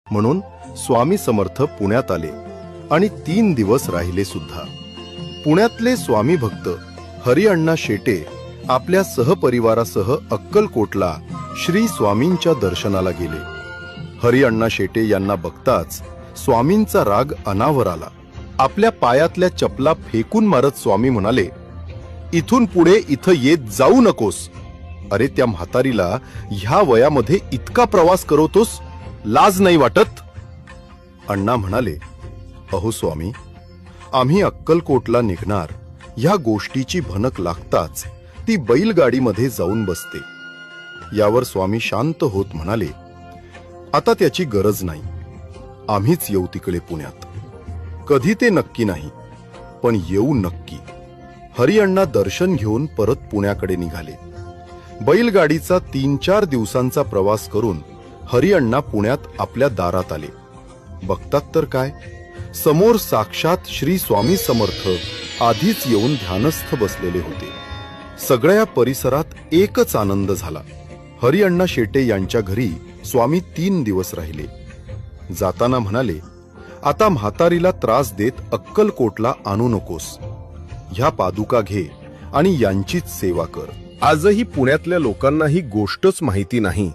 म्हणून स्वामी समर्थ पुण्यात आले आणि 3 दिवस राहिले सुद्धा. पुण्यातले स्वामी भक्त हरिअण्णा शेटे आपल्या सहपरिवारासह अक्कलकोटला श्री स्वामींच्या दर्शनाला गेले. हरिअण्णा शेटे यांना बघताच स्वामींचा राग अनावर आला. आपल्या पायातल्या चपला फेकून मारत स्वामी म्हणाले, इथून पुढे इथं येत जाऊ नकोस. अरे, त्या म्हातारीला ह्या वयामध्ये इतका प्रवास करवतोस, लाज नाही वाटत? अण्णा म्हणाले, अहो स्वामी, आम्ही अक्कलकोटला निघणार ह्या गोष्टीची भनक लागताच ती बैलगाडीमध्ये जाऊन बसते. यावर स्वामी शांत होत म्हणाले, आता त्याची गरज नाही. आम्हीच येऊ तिकडे पुण्यात. कधी ते नक्की नाही, पण येऊ नक्की. हरिअण्णा दर्शन घेऊन परत पुण्याकडे निघाले. बैलगाडीचा 3-4 दिवसांचा प्रवास करून हरिअण्णा पुण्यात आपल्या दारात आले. बघतात तर काय, समोर साक्षात श्री स्वामी समर्थ आधीच येऊन ध्यानस्थ बसलेले होते. सगळ्या परिसरात एकच आनंद झाला. हरिअण्णा शेटे यांच्या घरी स्वामी 3 दिवस राहिले. जाताना म्हणाले, आता म्हातारीला त्रास देत अक्कलकोटला आणू नकोस. ह्या पादुका घे आणि यांचीच सेवा कर. आजही पुण्यातल्या लोकांना ही गोष्टच माहिती नाही